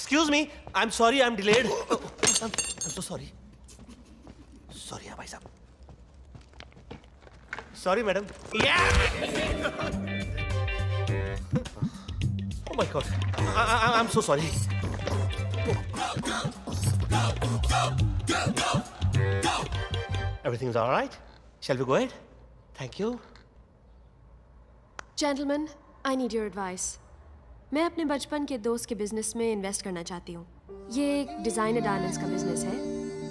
Excuse me, I'm sorry, I'm delayed. I'm so sorry. Sorry, भाई साहब. Sorry, madam. Yeah. Oh my God. I'm so sorry. Everything's all right. Shall we go ahead? Thank you. Gentlemen, I need your advice. मैं अपने बचपन के दोस्त के business में invest करना चाहती हूँ. ये एक डिजाइनर डायमंड्स का बिजनेस है.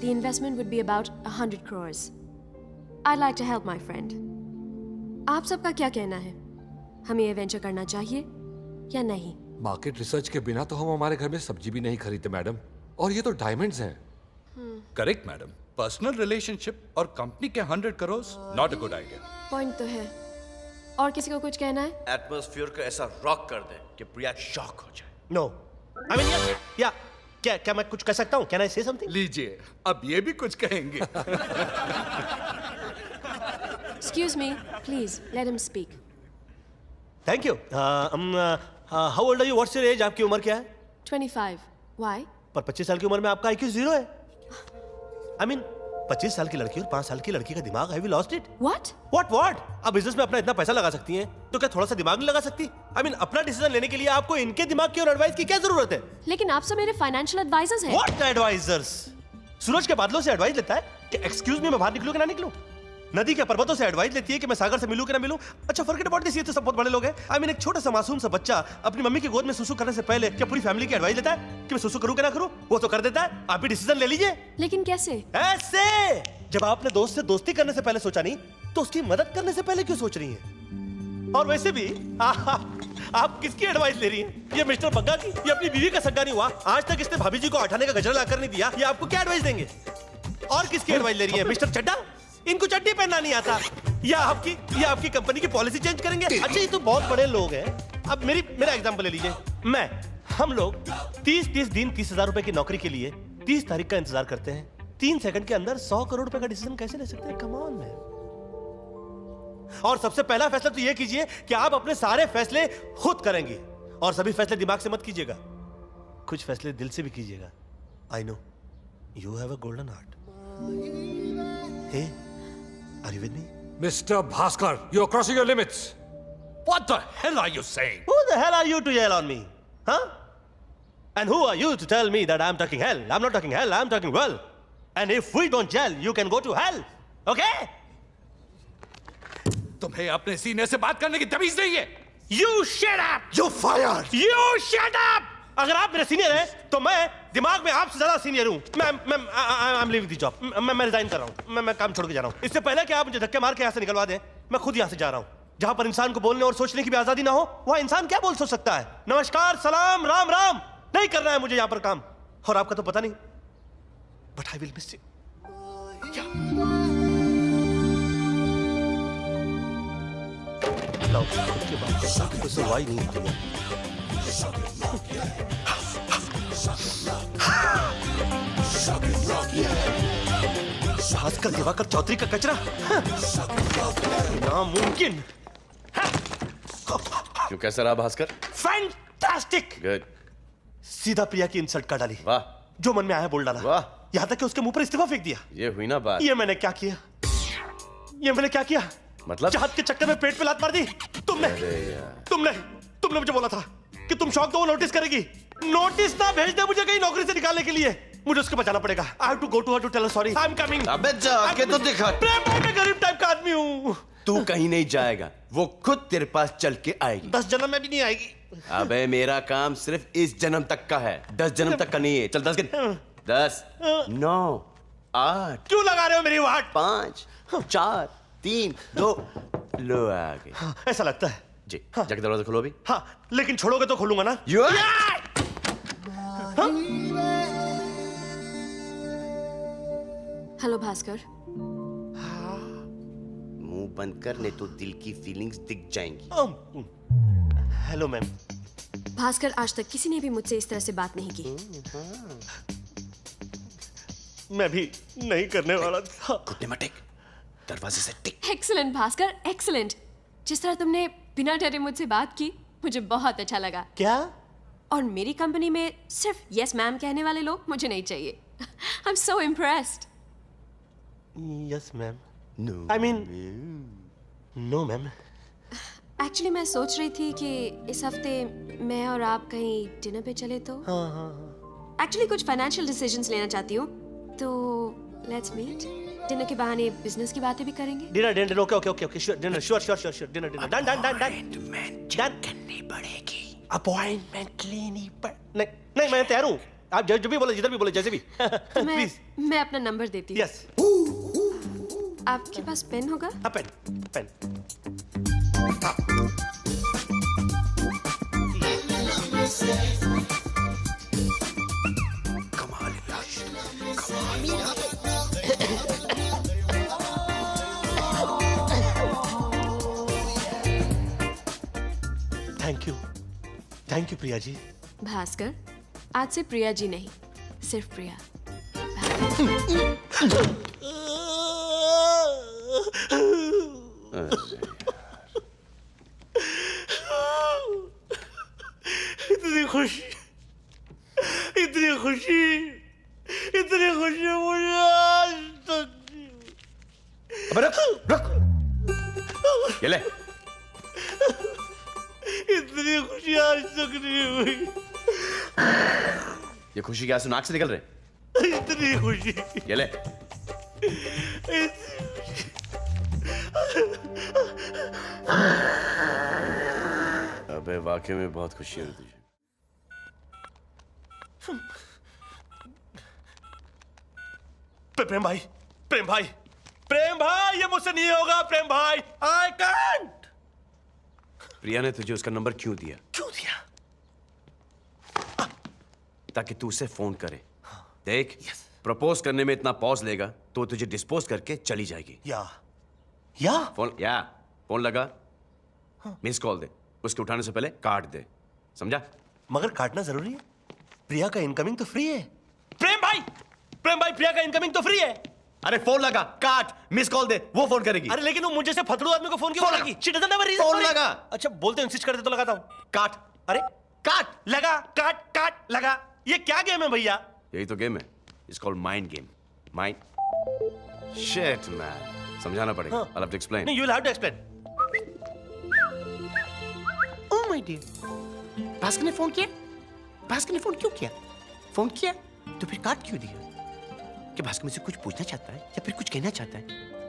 The investment would be about 100 crores. I'd like to help my friend. आप सबका क्या कहना है? हमें ये वेंचर करना चाहिए या नहीं? मार्केट रिसर्च के बिना तो हम हमारे घर में सब्जी भी नहीं खरीदते मैडम. और ये तो डायमंड्स हैं. Correct madam. पर्सनल रिलेशनशिप और कंपनी के 100 crore not a good idea. Point तो है. और किसी को कुछ कहना है? एटमॉस्फेयर को ऐसा रॉक कर दे कि प्रिया शॉक हो जाए. No. I mean, yeah. क्या मैं कुछ कह सकता हूँ? Can I say something? लीजिए, अब ये भी कुछ कहेंगे. Excuse me, please let him speak. Thank you. How old are you? What's your age? आपकी उम्र क्या है? 25. Why? पर 25 साल की उम्र में आपका IQ 0 है. I mean, 25 साल की लड़की और 5 साल की लड़की का दिमाग, have you lost it? What? What? आप बिजनेस में अपना इतना पैसा लगा सकती हैं, तो क्या थोड़ा सा दिमाग नहीं लगा सकती? I mean, अपना डिसीजन लेने के लिए आपको इनके दिमाग की और एडवाइस की क्या जरूरत है? लेकिन आप सब मेरे फाइनेंशियल एडवाइजर्स हैं. What advisors? सूरज के बादलों से एडवाइस लेता है कि एक्सक्यूज मी मैं बाहर निकलूं कि ना निकलूं? नदी के पर्वतों से एडवाइस लेती है कि मैं सागर से मिलूं कि ना मिलूं? अच्छा, फॉरगेट अबाउट दिस, ये तो सब बहुत बड़े लोग हैं. आई मीन, एक छोटा सा मासूम सा बच्चा अपनी मम्मी की गोद में सुसु करने से पहले क्या पूरी फैमिली की एडवाइस लेता है कि मैं सुसु करूं कि ना करूं? वो तो कर देता है. आप भी डिसीजन ले लीजिए. लेकिन कैसे? ऐसे, जब आपने दोस्त से दोस्ती करने से पहले सोचा नहीं, तो उसकी मदद करने से पहले क्यों सोच रही हैं? और वैसे भी आप किसकी एडवाइस ले रही हैं? ये मिस्टर बग्गा की? ये अपनी बीवी का सगा नहीं हुआ? आज तक इसने भाभी जी को अठाने का गजरा लाकर नहीं दिया. ये आपको क्या एडवाइस देंगे? और किसकी एडवाइस ले रही है? मिस्टर चड्डा? इनको चड्डी पहनना नहीं आता. या आपकी कंपनी की पॉलिसी चेंज करेंगे? अच्छा, ये तो बहुत बड़े लोग हैं. अब मेरा एग्जांपल ले लीजिए. हम लोग 30 दिन 30,000 रुपए की नौकरी के लिए 30 तारीख का इंतजार करते हैं. 3 सेकंड के अंदर 100 करोड़ रुपए का डिसीजन कैसे ले सकते हैं? Come on man. और सबसे पहला फैसला तो ये कीजिए कि आप अपने सारे फैसले खुद करेंगे. और सभी फैसले दिमाग से मत कीजिएगा, कुछ फैसले दिल से भी कीजिएगा. I know you have a golden heart. Hey, are you with me? Mr. Bhaskar, you're crossing your limits. What the hell are you saying? Who the hell are you to yell on me? Huh? And who are you to tell me that I'm talking hell? I'm not talking hell, I'm talking well. And if we don't gel, you can go to hell. Okay? तुम्हें अपने senior से बात करने की तमीज नहीं है. You shut up! You're fired. You shut up! अगर आप मेरे सीनियर हैं, तो मैं दिमाग में आपसे ज्यादा सीनियर हूँ. I'm leaving the job. मैं रिजाइन कर रहा हूँ. मैं काम छोड़ के जा रहा हूँ. इससे पहले कि आप मुझे धक्के मार के यहाँ से निकलवा दें, मैं खुद यहाँ से जा रहा हूँ. जहाँ पर इंसान को बोलने और सोचने की भी आजादी ना हो, वहाँ इंसान क्या बोल सोच सकता है? नमस्कार, सलाम, राम राम. नहीं करना है मुझे यहाँ पर काम. और आपका तो पता नहीं, but I will miss you. उसके बाद तो सुनवाई नहीं होती. भास्कर दिवाकर चौधरी का कचरा, नामुमकिन. क्यों, कैसा रहा भास्कर? फैंटास्टिक. गुड. सीधा प्रिया की इंसल्ट कर डाली. वाह. जो मन में आया बोल डाला. वाह. यहां तक कि उसके मुंह पर इस्तीफा फेंक दिया. ये हुई ना बात. ये मैंने क्या किया? मतलब? चाहत के चक्कर में पेट पे लात मार दी. तुमने मुझे बोला था कि तुम शौक दो, वो नोटिस करेगी. नोटिस ना भेज दे मुझे कहीं नौकरी से निकालने के लिए. मुझे उसको बचाना पड़ेगा. I have to go to her to tell her sorry. I'm coming. अबे जाके तो दिखा. मैं गरीब टाइप का आदमी हूँ. तू कहीं नहीं जाएगा, वो खुद तेरे पास चल के आएगी. 10 जन्म में भी नहीं आएगी. अबे मेरा काम सिर्फ इस जन्म तक का है, 10 जन्म तक का नहीं है. चल 10 गिन. 10, 9, 8. क्यों लगा रहे हो मेरी वाट? 5, 4, 3, 2. लो आ गए. ऐसा लगता है जी. जाके दरवाजा खोलो अभी. हाँ, लेकिन छोड़ोगे तो खोलूंगा ना. हेलो भास्कर. मुंह बंद कर, नहीं तो दिल की फीलिंग्स दिख जाएंगी. Hello ma'am. भास्कर, आज तक किसी ने भी मुझसे इस तरह से बात नहीं की. मैं भी नहीं करने वाला था. घुटने मत टेक, दरवाजे से टिक. Excellent Bhaskar, excellent. जिस तरह तुमने बिना डरे मुझसे बात की, मुझे बहुत अच्छा लगा. क्या? और मेरी कंपनी में सिर्फ यस मैम कहने वाले लोग मुझे नहीं चाहिए। I am so impressed. Yes ma'am. No I mean no ma'am. Actually मैं सोच रही थी कि इस हफ्ते मैं और आप कहीं डिनर पे चले तो। हाँ। एक्चुअली कुछ फाइनेंशियल डिसीजंस लेना चाहती हूँ, तो लेट्स मीट। डिनर के बहाने बिजनेस की बातें भी करेंगे। Dinner okay sure dinner sure dinner done करनी पड़ेगी। अपॉइंटमेंट लेनी पड़ नहीं मैं तैयार हूँ। आप जो भी बोले, जिधर भी बोले, जैसे भी। प्लीज। मैं अपना नंबर देती हूँ। यस। आपके पास पेन होगा? Pen. Thank you Priya ji. Bhaskar, आज से प्रिया जी नहीं, सिर्फ प्रिया। इतनी खुशी मुझे आज तक। अबे रुक। ये ले। इतनी खुशी आज तक नहीं हुई। ये खुशी क्या नाक से निकल रहे? इतनी खुशी। ये ले। अबे वाकई में बहुत खुशी है तुझे। प्रेम भाई ये मुझसे नहीं होगा। प्रेम भाई आई कांट। प्रिया ने तुझे उसका नंबर क्यों दिया? ताकि तू उसे फोन करे। देख, प्रपोज करने में इतना पॉज लेगा तो तुझे डिस्पोज करके चली जाएगी। या फोन लगा, मिस कॉल दे, उसके उठाने से पहले काट दे, समझा? मगर काटना जरूरी है। प्रिया का इनकमिंग तो फ्री है। प्रेम भाई प्रिया का इनकमिंग तो फ्री है। अरे फोन लगा, काट, मिस कॉल दे, वो फोन करेगी। अरे लेकिन वो मुझे से फतड़ू आदमी को फोन क्यों फोन करेगी? लगा। She doesn't have a reason phone for it. लगा। अच्छा बोलते इंसिस्ट करते तो लगाता हूँ। काट। अरे काट। लगा, काट लगा। ये क्या गेम है भैया? यही तो गेम है। It's called mind game. Mind shit man, समझाना पड़ेगा। हाँ। I'll have to explain. नहीं, you will have to explain. Oh my dear, Bhaskar ने फोन किया? भास्कर ने फोन क्यों किया? फोन किया तो फिर काट क्यों दिया? कि भास्कर मुझसे कुछ पूछना चाहता है या फिर कुछ कहना चाहता है?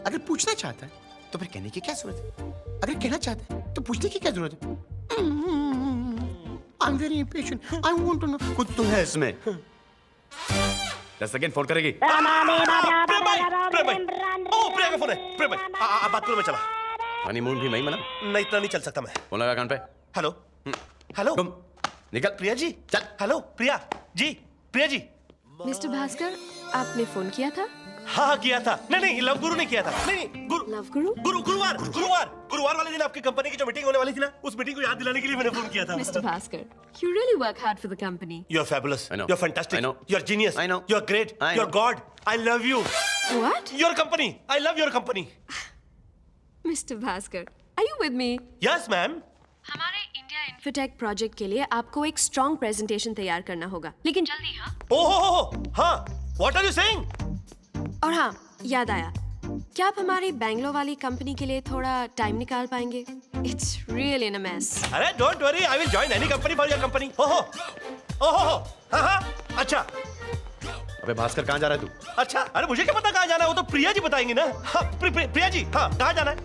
अगर पूछना चाहता है तो फिर कहने की क्या जरूरत है? अगर कहना चाहता है तो पूछने की क्या जरूरत है? I'm very impatient. I want to know. कुछ तो है इसमें। 10 सेकंड फोन करेगी। प्रेम भाई। ओ प्रिया का फोन है। प्रेम भाई आप बात करो, मैं चला। हनीमून भी मैं मना। नहीं, इतना नहीं चल सकता मैं। फोन लगा कान पे। हेलो तुम निकल। प्रिया जी। चल। हेलो प्रिया जी। मिस्टर भास्कर, आपने फोन किया था? हाँ किया था। नहीं लव गुरु ने किया था। नहीं लव गुरु? गुरुवार वाले दिन आपकी कंपनी की जो मीटिंग होने वाली थी ना, उस मीटिंग को याद दिलाने के लिए मैंने फोन किया था। Mr. Bhaskar, you really work hard for the company. You're fabulous. I know. You're fantastic. I know. You're genius. I know. You're great. I You're know. God. I love you. What? Your company. I love your company. Mr. Bhaskar, are you with me? Yes, ma'am. हमारे India infotech project के लिए आपको एक strong presentation तैयार करना होगा, लेकिन जल्दी। हाँ? हाँ. What are you saying? और हाँ, याद आया, क्या आप हमारी बैंगलोर वाली कंपनी के लिए थोड़ा टाइम निकाल पाएंगे? It's really in a mess. अरे don't worry. I will join any company for your company. हाँ. अच्छा. अबे भास्कर कहाँ जा रहा है तू? अच्छा. अरे मुझे क्या पता कहाँ जाना है? वो तो प्रिया जी बताएंगी ना. हाँ, प्रिया जी. हाँ, कहाँ जाना है?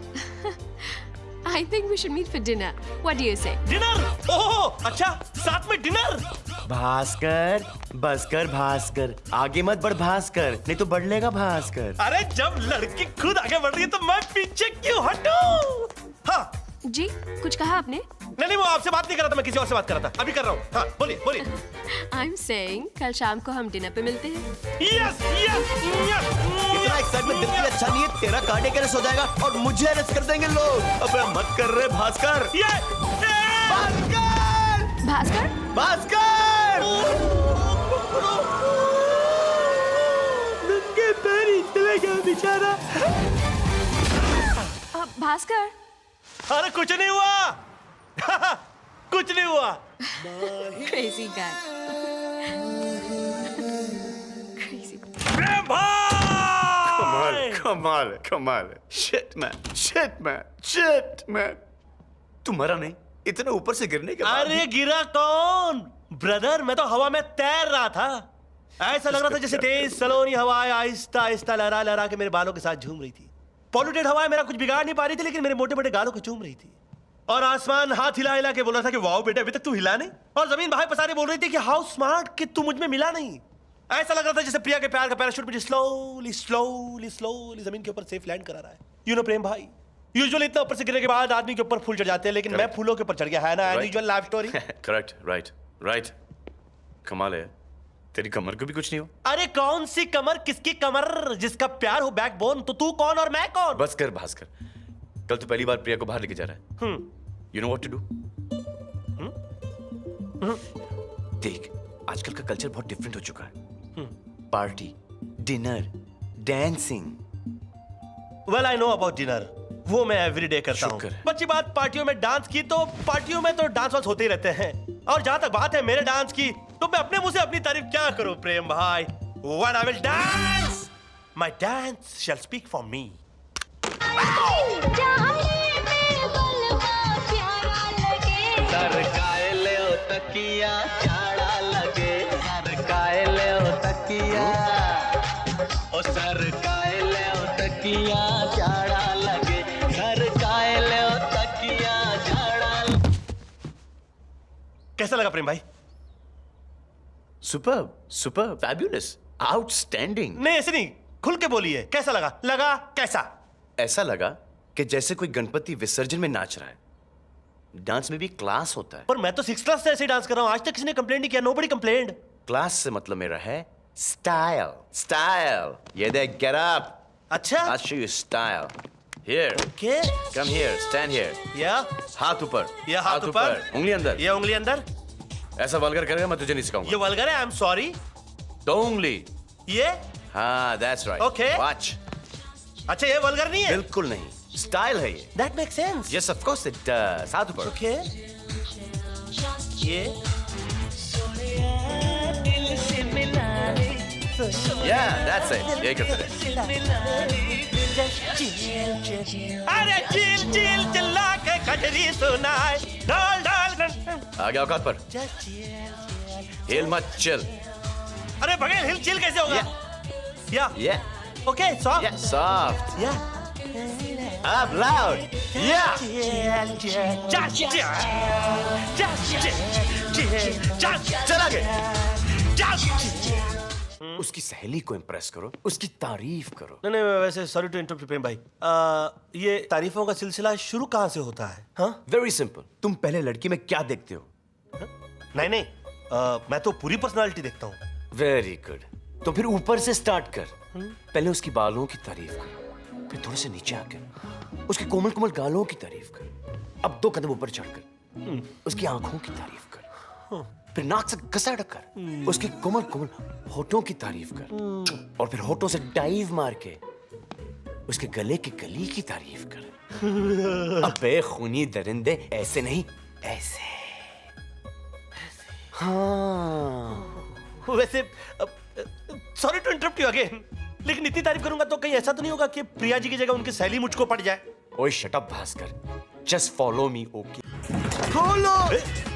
I think we should meet for dinner. What do you say? Dinner. अच्छा, साथ में डिनर. भास्कर, बसकर भास्कर, आगे मत बढ़ भास्कर, नहीं तो बढ़ लेगा भास्कर। अरे जब लड़की खुद आगे बढ़ रही है तो मैं पीछे क्यों हटूं? हाँ. जी, कुछ कहा आपने? नहीं, वो आपसे बात नहीं कर रहा था, मैं किसी और से बात कर रहा था। अभी कर रहा हूँ। हाँ, बोलिए। I'm saying कल शाम को हम डिनर पे मिलते हैं। Yes. इतना एक्साइटमेंट दिल के लिए अच्छा नहीं है। तेरा कार्डियक अरेस्ट हो जाएगा और मुझे अरेस्ट कर देंगे लोग। अबे मत कर रहे भास्कर। भास्कर। नंगे पैरी चले गया बेचारा। भास्कर, अरे कुछ नहीं हुआ। Crazy guy. Crazy. प्रेम भाई! कमाल शिट मैन तू मरा नहीं इतने ऊपर से गिरने के बाद अरे गिरा कौन? ब्रदर, मैं तो हवा में तैर रहा था। ऐसा लग रहा था जैसे तेज सलोनी हवाएं आहिस्ता आहिस्ता लहरा लहरा के मेरे बालों के साथ झूम रही थी। पॉल्यूटेड हवाएं मेरा कुछ बिगाड़ नहीं पा रही थी, लेकिन मेरे मोटे मोटे गालों को चूम रही थी। और आसमान हाथ हिला हिला के बोल रहा था कि वाओ बेटे, अभी तक तू हिला नहीं। और जमीन बाहें पसारे बोल रही थी कि हाउ स्मार्ट कि तू मुझ में मिला नहीं। ऐसा लग रहा था जैसे प्रिया के प्यार का पैराशूट मुझे स्लोली स्लोली स्लोली जमीन के ऊपर सेफ लैंड करा रहा है। यू नो प्रेम भाई, यूजुअली इतना ऊपर से गिरने के बाद आदमी के ऊपर फूल चढ़ जाते हैं, लेकिन मैं फूलों के ऊपर चढ़ गया, है ना unusual life story. Correct right कमाल है तेरी कमर को भी कुछ नहीं हो। अरे कौन सी कमर, किसकी कमर? जिसका प्यार हो बैकबोन। तो तू कौन और मैं कौन? बस कर भास्कर, कल तो पहली बार प्रिया को बाहर लेके जा रहा है। You know what to do. देख आजकल का कल्चर बहुत डिफरेंट हो चुका है। Party, dinner, dancing. Well I know about dinner, वो मैं एवरीडे करता हूँ। शुक्र है। बच्ची बात पार्टियों में डांस की, तो पार्टियों में तो डांस वांस होते ही रहते हैं। और जहां तक बात है मेरे डांस की, तो मैं अपने मुंह से अपनी तारीफ क्या करूं प्रेम भाई। When I will dance, my dance shall speak for me. कैसा लगा प्रेम भाई? Super fabulous outstanding. नहीं ऐसे नहीं, खुल के बोलिए। कैसा लगा? लगा कैसा? ऐसा लगा कि जैसे कोई गणपति विसर्जन में नाच रहा है। डांस में भी क्लास होता है। पर मैं तो 6th क्लास से ऐसे डांस कर रहा हूं, आज तक किसी ने कंप्लेंट नहीं किया। Nobody complaint. क्लास से मतलब मेरा है स्टाइल। ये देख, गेट अप। अच्छा I'll show you style. Here. क्या? Come here. Stand here. या हाथ ऊपर. ये हाथ ऊपर, उंगली अंदर. ये उंगली अंदर। ऐसा वल्गर करेगा मैं तुझे नहीं सिखाऊंगा. ये वल्गर है, आई एम सॉरी। दो उंगली. ये हाँ, that's right. Okay. Watch. अच्छा, ये वल्गर नहीं है? बिल्कुल नहीं. स्टाइल है ये. That makes sense. Yes, of course it does. हाथ ऊपर. Okay. ये Yeah, that's it. यही करते रहे. अरे चिल चिल चिल्ला के कजरी सुनाए, डाल डाल आ गया औकात पर. हिल मत, chill. अरे बगैर हिल चिल कैसे होगा? या Yeah. Okay soft. Yeah. Soft. या Up loud. Yeah. चल आगे. उसकी सहेली को इम्प्रेस करो, उसकी तारीफ करो. नहीं वैसे सॉरी टू इंटरप्ट प्रेम भाई, ये तारीफों का सिलसिला शुरू कहाँ से होता है? हाँ वेरी सिंपल. तुम पहले लड़की में क्या देखते हो? नहीं मैं तो पूरी पर्सनालिटी देखता हूँ। Very good. तो फिर ऊपर से स्टार्ट कर. पहले उसकी बालों की तारीफ कर, फिर थोड़े से नीचे आकर उसके कोमल कोमल गालों की तारीफ कर. अब 2 कदम ऊपर चढ़कर उसकी आंखों की तारीफ कर, फिर नाक से घसा कर उसके कोमल कोमल होठों की तारीफ कर, और फिर होठों से डाइव मार के उसके गले की कली की तारीफ कर. अबे खूनी दरिंदे, ऐसे नहीं, ऐसे. हाँ. वैसे sorry to interrupt you again, लेकिन इतनी तारीफ करूंगा तो कहीं ऐसा तो नहीं होगा कि प्रिया जी की जगह उनकी सहेली मुझको पड़ जाए? ओए shut up Bhaskar, just follow me. Okay. खोलो.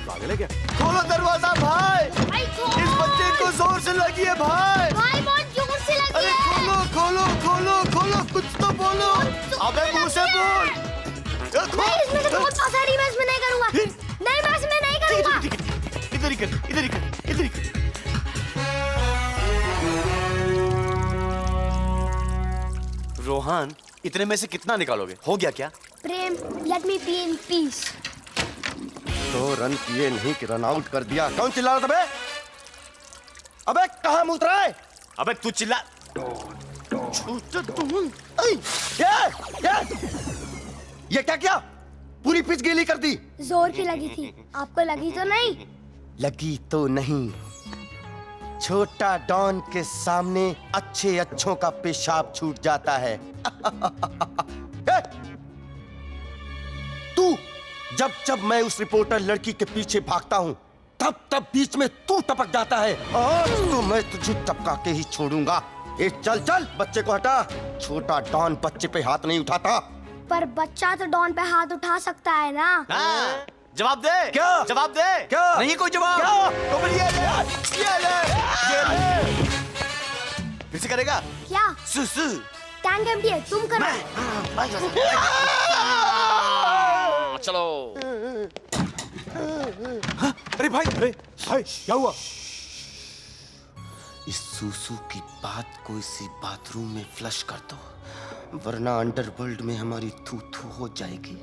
पागल है क्या? खोलो दरवाजा भाई. इस बच्चे को जोर से लगी है भाई. भाई बहुत जोर से लगी अरे है। खोलो खोलो खोलो खोलो, कुछ तो बोलो. अबे मुंह से बोल. नहीं, इसमें से बहुत आसानी, मैं इसमें नहीं करूंगा. नहीं, मैं इसमें नहीं करूंगा. इधर ही कर, इधर ही कर, इधर ही कर. रोहन, इतने में से कितना निकालोगे? हो गया क्या? Prem, let me be in peace. तो रन किए नहीं कि रन आउट कर दिया. कौन चिल्ला रहा था बे? अबे कहाँ मुत रहा है? अबे तू चिल्ला. ये क्या किया? पूरी पिच गीली कर दी. जोर की लगी थी, आपको लगी तो नहीं? लगी तो नहीं. छोटा डॉन के सामने अच्छों का पेशाब छूट जाता है. तू जब मैं उस रिपोर्टर लड़की के पीछे भागता हूं, तब बीच में तू टपक जाता है। आज तो मैं तुझे टपका के ही छोड़ूंगा। ए चल चल, बच्चे को हटा। छोटा डॉन बच्चे पे हाथ नहीं उठाता। पर बच्चा तो डॉन पे हाथ उठा सकता है ना। हाँ, जवाब दे। क्या जवाब दे। क्या नहीं कोई जवाब। क्या तो फिर ये ले। फिर से करेगा। क्या सुसु। टैंक एम्प्टी है, तुम करो। चलो। अरे भाई क्या हुआ? इस सूसू की बात को इसी बाथरूम में फ्लश कर दो, वरना अंडरवर्ल्ड में हमारी थू थू हो जाएगी।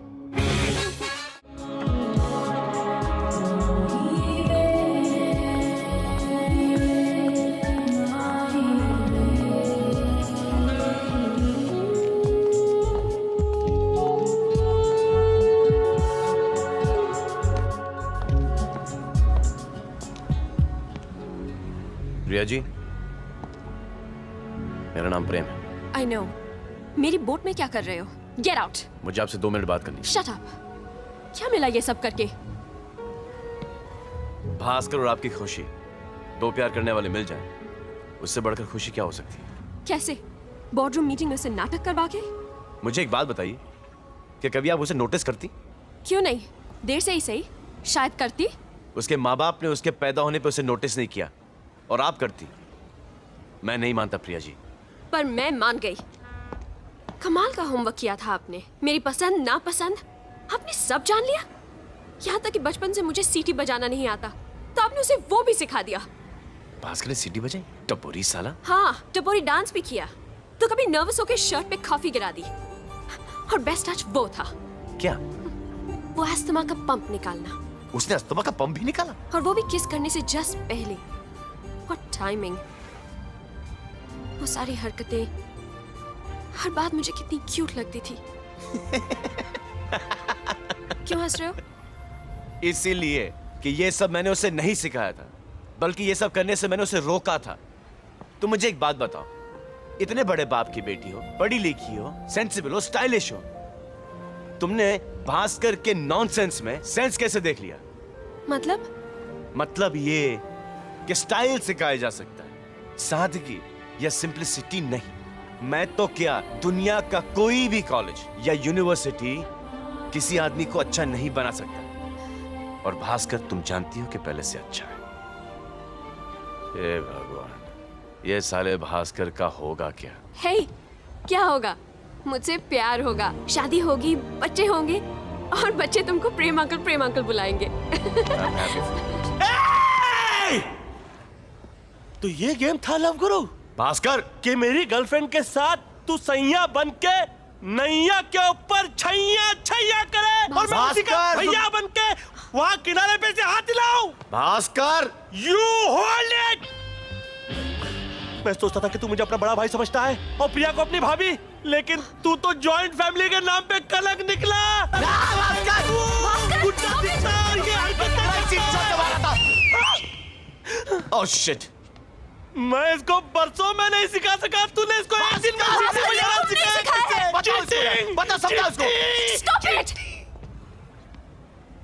प्रिया जी, मेरा नाम प्रेम है। I know. मेरी बोट में क्या कर रहे हो? Get out. मुझे आपसे 2 मिनट बात करनी है। Shut up. क्या मिला ये सब करके? भास्कर और आपकी खुशी, 2 प्यार करने वाले मिल जाएं, उससे बढ़कर खुशी क्या हो सकती है? कैसे? बोर्डरूम मीटिंग में से नाटक करवा के? मुझे एक बात बताइए कि कभी आप उसे नोटिस करती? क्यों नहीं, देर से ही सही, शायद करती। उसके माँ बाप ने उसके पैदा होने पे उसे नोटिस नहीं किया और आप करती। मैं नहीं मानता प्रिया जी। पर मैं मान गई। कमाल का होमवर्क किया था आपने। मेरी पसंद नापसंद आपने सब जान लिया। यहाँ तक कि बचपन से मुझे सीटी बजाना नहीं आता, तो आपने उसे वो भी सिखा दिया। भास्कर ने सीटी बजाई? टपोरी साला। हाँ, टपोरी डांस भी किया। तो कभी नर्वस होकर शर्ट पे कॉफी गिरा दी। और बेस्ट टच वो था, क्या? वो अस्थमा का पंप निकालना। उसने अस्थमा का पंप भी निकाला? और वो भी किस करने से जस्ट पहले। What timing. वो सारी हरकतें, हर बात मुझे कितनी क्यूट लगती थी। क्यों हंस रहे हो? इसीलिए कि ये सब मैंने उसे नहीं सिखाया था, बल्कि ये सब करने से मैंने उसे रोका था। तो मुझे एक बात बताओ, इतने बड़े बाप की बेटी हो, पढ़ी लिखी हो, सेंसिबल हो, स्टाइलिश हो, तुमने भास्कर के नॉनसेंस में सेंस कैसे देख लिया? मतलब ये कि स्टाइल सिखाया जा सकता है, सादगी या सिंप्लिसिटी नहीं। मैं तो क्या, दुनिया का कोई भी कॉलेज या यूनिवर्सिटी किसी आदमी को अच्छा नहीं बना सकता। और भास्कर तुम जानती हो कि पहले से अच्छा है। हे भगवान, ये साले भास्कर का होगा क्या? हे, क्या होगा? मुझसे प्यार होगा, शादी होगी, बच्चे होंगे, और बच्चे तुमको प्रेम अंकल बुलाएंगे। I'm happy for you. तो ये गेम था लव गुरु भास्कर, कि मेरी गर्लफ्रेंड के साथ तू सैया बन के नैया के ऊपर छैया छैया करे और मैं उसी का भास्कर, भैया बन के वहां किनारे पे से हाथ हिलाऊं। Bhaskar, you hold it. मैं सोचता था कि तू मुझे अपना बड़ा भाई समझता है और प्रिया को अपनी भाभी, लेकिन तू तो जॉइंट फैमिली के नाम पे कलंक निकला। गुड्डा दिखता और ये हरकत ओह शिट, मैं इसको बरसों में नहीं सिखा सका, तूने इसको एक दिन में सीधी बजाना सिखाया। बता समझा उसको। Stop it!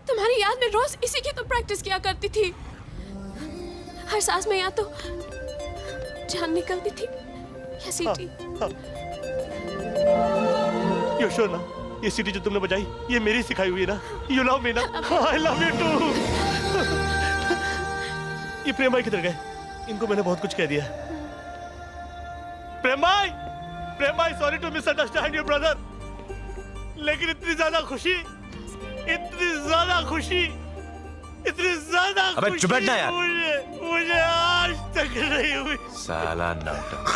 तुम्हारी याद में रोज इसी की तो प्रैक्टिस किया करती थी। हर सांस में या तो जान निकलती थी या सीटी। यू श्योर ना? ये सीटी जो तुमने बजाई ये मेरी सिखाई हुई है ना? यू लव मी ना? I love you too. ये प्रेम भाई किधर गए? इनको मैंने बहुत कुछ कह दिया। प्रेम भाई sorry to misunderstand you brother, लेकिन इतनी ज्यादा खुशी, अबे चुप बैठना यार। मुझे आज तक नहीं हुई। साला नौटंकी।